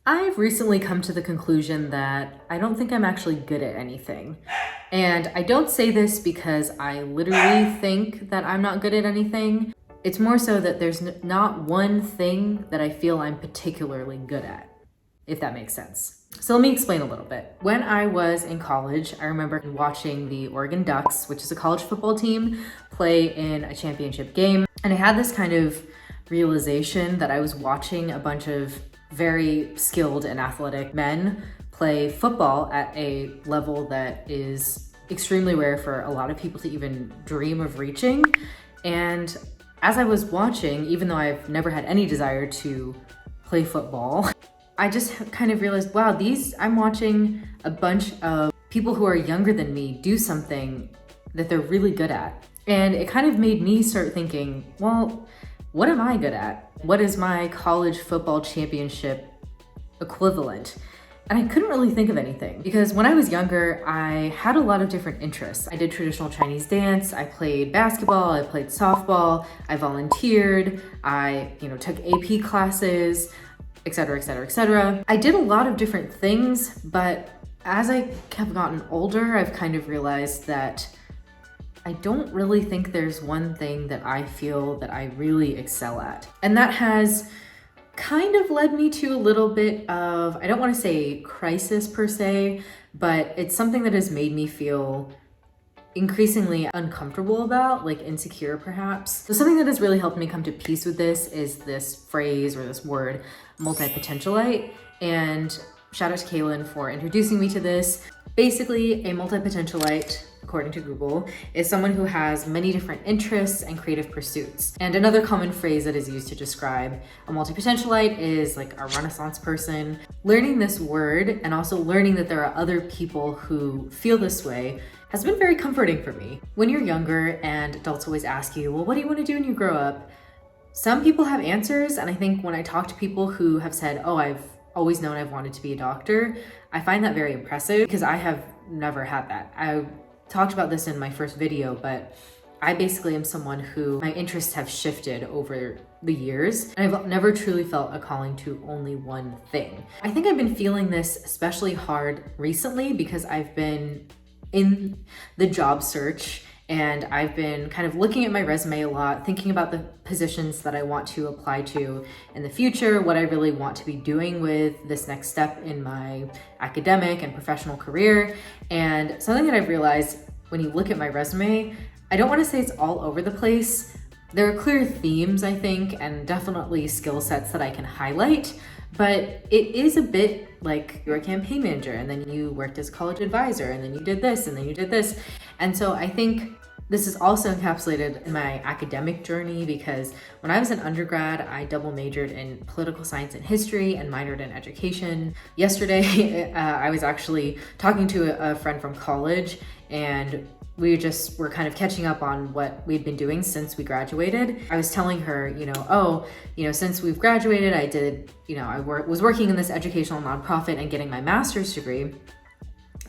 I've recently come to the conclusion that I don't think I'm actually good at anything. And I don't say this because I literally think that I'm not good at anything. It's more so that there's not one thing that I feel I'm particularly good at, if that makes sense. So let me explain a little bit. When I was in college, I remember watching the Oregon Ducks, which is a college football team, play in a championship game. And I had this kind of realization that I was watching a bunch of very skilled and athletic men play football at a level that is extremely rare for a lot of people to even dream of reaching. And as I was watching, even though I've never had any desire to play football, I just kind of realized, wow, I'm watching a bunch of people who are younger than me do something that they're really good at. And it kind of made me start thinking, well, what am I good at? What is my college football championship equivalent? And I couldn't really think of anything because when I was younger, I had a lot of different interests. I did traditional Chinese dance, I played basketball, I played softball, I volunteered, I took AP classes, etc., etc., etc. I did a lot of different things, but as I have gotten older, I've kind of realized that I don't really think there's one thing that I feel that I really excel at. And that has kind of led me to a little bit of, I don't want to say crisis per se, but it's something that has made me feel increasingly uncomfortable about, like insecure perhaps. So something that has really helped me come to peace with this is this phrase or this word, multipotentialite. And shout out to Kaylin for introducing me to this. Basically, a multipotentialite, according to Google, is someone who has many different interests and creative pursuits. And another common phrase that is used to describe a multipotentialite is like a Renaissance person. Learning this word and also learning that there are other people who feel this way has been very comforting for me. When you're younger and adults always ask you, well, what do you want to do when you grow up? Some people have answers, and I think when I talk to people who have said, oh, I've always known I've wanted to be a doctor, I find that very impressive because I have never had that. I talked about this in my first video, but I basically am someone who my interests have shifted over the years, and I've never truly felt a calling to only one thing. I think I've been feeling this especially hard recently because I've been in the job search and I've been kind of looking at my resume a lot, thinking about the positions that I want to apply to in the future, what I really want to be doing with this next step in my academic and professional career. And something that I've realized when you look at my resume, I don't want to say it's all over the place. There are clear themes, I think, and definitely skill sets that I can highlight, but it is a bit like you're a campaign manager and then you worked as a college advisor and then you did this and then you did this. And so I think this is also encapsulated in my academic journey because when I was an undergrad, I double majored in political science and history and minored in education. Yesterday, I was actually talking to a friend from college and we just were kind of catching up on what we'd been doing since we graduated. I was telling her, since we've graduated, I did, I was working in this educational nonprofit and getting my master's degree.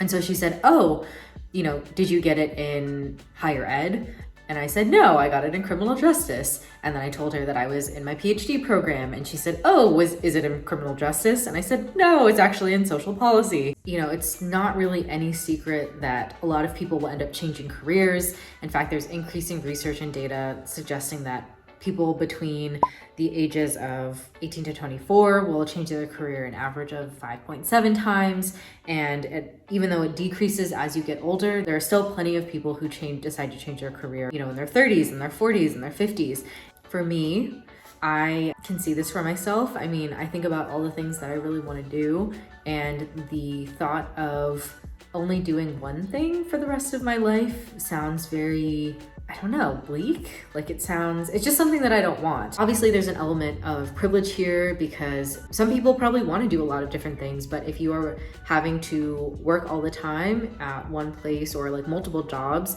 And so she said, oh, did you get it in higher ed? And I said, no, I got it in criminal justice. And then I told her that I was in my PhD program. And she said, oh, is it in criminal justice? And I said, no, it's actually in social policy. It's not really any secret that a lot of people will end up changing careers. In fact, there's increasing research and data suggesting that people between the ages of 18 to 24 will change their career an average of 5.7 times. And even though it decreases as you get older, there are still plenty of people who decide to change their career, in their 30s and their 40s and their 50s. For me, I can see this for myself. I mean, I think about all the things that I really want to do, and the thought of only doing one thing for the rest of my life sounds very, I don't know, bleak. It's just something that I don't want. Obviously, there's an element of privilege here because some people probably want to do a lot of different things, but if you are having to work all the time at one place or multiple jobs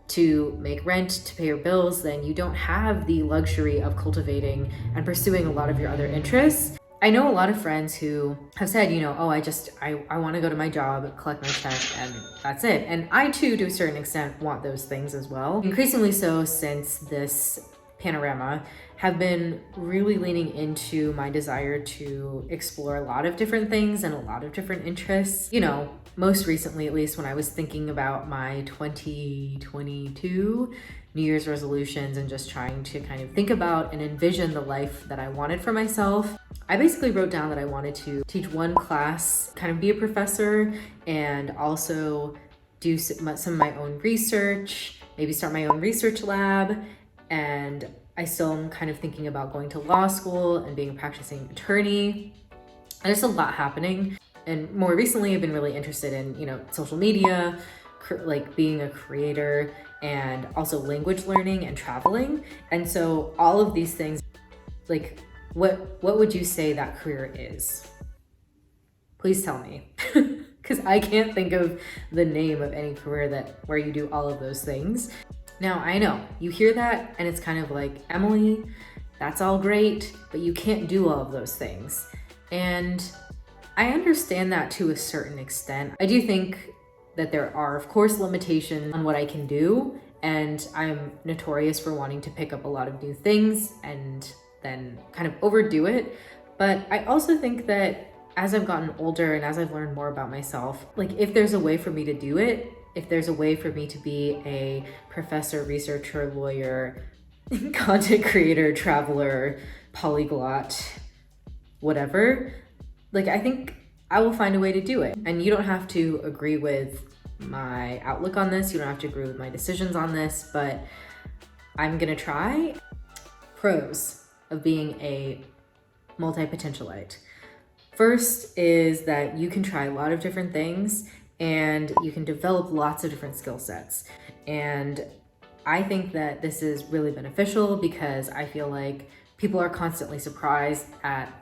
to make rent, to pay your bills, then you don't have the luxury of cultivating and pursuing a lot of your other interests. I know a lot of friends who have said, I want to go to my job, collect my check, and that's it. And I too, to a certain extent, want those things as well. Increasingly so since this panorama have been really leaning into my desire to explore a lot of different things and a lot of different interests. You know, most recently, at least when I was thinking about my 2022 New Year's resolutions and just trying to kind of think about and envision the life that I wanted for myself, I basically wrote down that I wanted to teach one class, kind of be a professor, and also do some of my own research, maybe start my own research lab. And I still am kind of thinking about going to law school and being a practicing attorney. There's a lot happening. And more recently, I've been really interested in, you know, social media, like being a creator, and also language learning and traveling. And so all of these things, like, what would you say that career is? Please tell me, because I can't think of the name of any career where you do all of those things. Now, I know you hear that and it's kind of like, Emily, that's all great, but you can't do all of those things. And I understand that to a certain extent. I do think that there are, of course, limitations on what I can do. And I'm notorious for wanting to pick up a lot of new things and then kind of overdo it. But I also think that as I've gotten older and as I've learned more about myself, like if there's a way for me to do it, if there's a way for me to be a professor, researcher, lawyer, content creator, traveler, polyglot, whatever, like I think I will find a way to do it. And you don't have to agree with my outlook on this. You don't have to agree with my decisions on this, but I'm gonna try. Pros of being a multipotentialite. First is that you can try a lot of different things and you can develop lots of different skill sets. And I think that this is really beneficial because I feel like people are constantly surprised at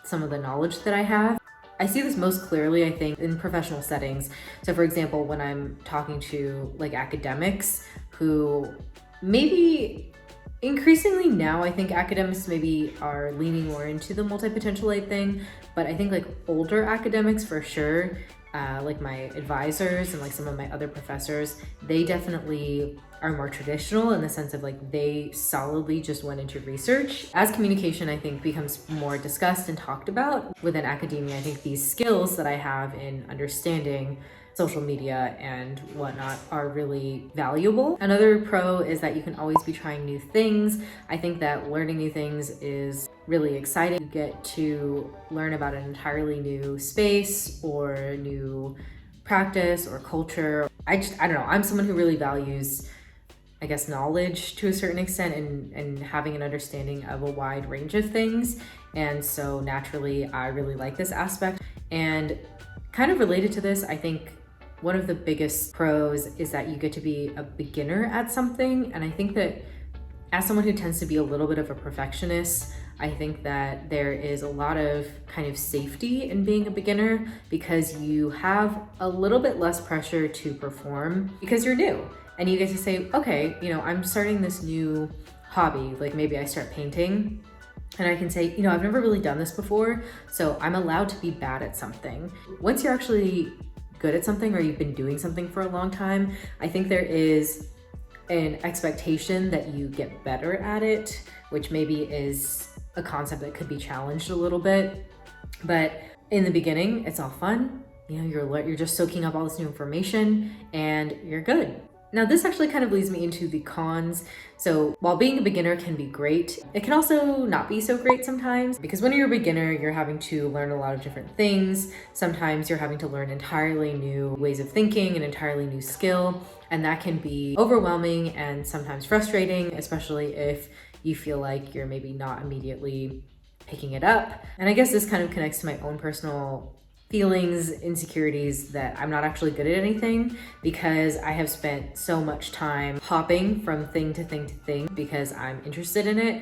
some of the knowledge that I have. I see this most clearly, I think, in professional settings. So for example, when I'm talking to like academics who maybe increasingly now, I think academics maybe are leaning more into the multipotentialite thing, but I think like older academics for sure, like my advisors and like some of my other professors, they definitely are more traditional in the sense of like they solidly just went into research. As communication, I think, becomes more discussed and talked about within academia, I think these skills that I have in understanding social media and whatnot are really valuable. Another pro is that you can always be trying new things. I think that learning new things is really exciting. You get to learn about an entirely new space or new practice or culture. I don't know, I'm someone who really values, I guess, knowledge to a certain extent and having an understanding of a wide range of things. And so naturally, I really like this aspect. And kind of related to this, I think one of the biggest pros is that you get to be a beginner at something. And I think that as someone who tends to be a little bit of a perfectionist, I think that there is a lot of kind of safety in being a beginner because you have a little bit less pressure to perform because you're new. And you get to say, okay, you know, I'm starting this new hobby, like maybe I start painting, and I can say, you know, I've never really done this before, so I'm allowed to be bad at something. Once you're actually good at something or you've been doing something for a long time, I think there is an expectation that you get better at it, which maybe is a concept that could be challenged a little bit. But in the beginning, it's all fun. You know, you're just soaking up all this new information and you're good. Now, this actually kind of leads me into the cons. So while being a beginner can be great, it can also not be so great sometimes, because when you're a beginner, you're having to learn a lot of different things. Sometimes you're having to learn entirely new ways of thinking, an entirely new skill, and that can be overwhelming and sometimes frustrating, especially if you feel like you're maybe not immediately picking it up. And I guess this kind of connects to my own personal feelings, insecurities that I'm not actually good at anything because I have spent so much time hopping from thing to thing to thing because I'm interested in it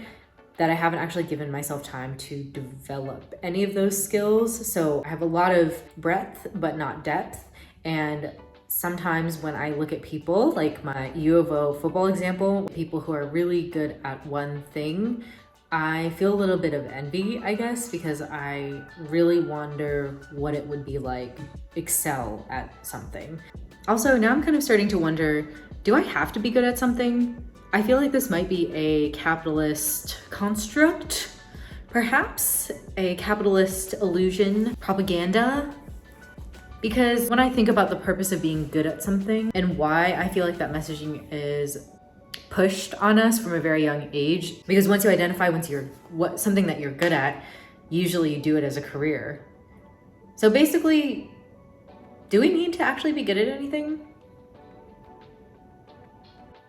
that I haven't actually given myself time to develop any of those skills. So I have a lot of breadth, but not depth. And sometimes when I look at people, like my U of O football example, people who are really good at one thing, I feel a little bit of envy, I guess, because I really wonder what it would be like to excel at something. Also, now I'm kind of starting to wonder, do I have to be good at something? I feel like this might be a capitalist construct, perhaps a capitalist illusion, propaganda. Because when I think about the purpose of being good at something and why I feel like that messaging is pushed on us from a very young age, because once you identify something that you're good at, usually you do it as a career. So basically, do we need to actually be good at anything?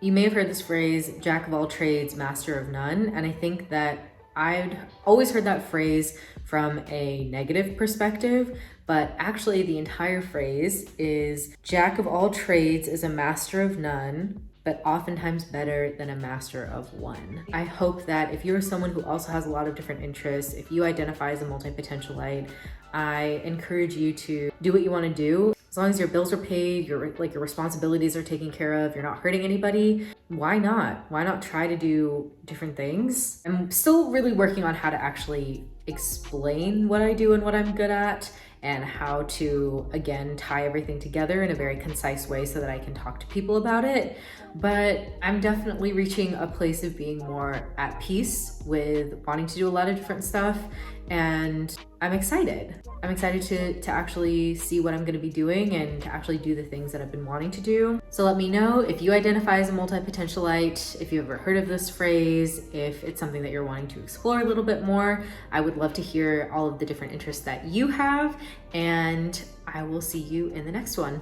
You may have heard this phrase, jack of all trades, master of none. And I think that I'd always heard that phrase from a negative perspective, but actually the entire phrase is jack of all trades is a master of none, but oftentimes better than a master of one. I hope that if you're someone who also has a lot of different interests, if you identify as a multipotentialite, I encourage you to do what you want to do. As long as your bills are paid, your responsibilities are taken care of, you're not hurting anybody, why not? Why not try to do different things? I'm still really working on how to actually explain what I do and what I'm good at, and how to, again, tie everything together in a very concise way so that I can talk to people about it. But I'm definitely reaching a place of being more at peace with wanting to do a lot of different stuff, and I'm excited. I'm excited to actually see what I'm gonna be doing and to actually do the things that I've been wanting to do. So let me know if you identify as a multipotentialite, if you've ever heard of this phrase, if it's something that you're wanting to explore a little bit more. I would love to hear all of the different interests that you have, and I will see you in the next one.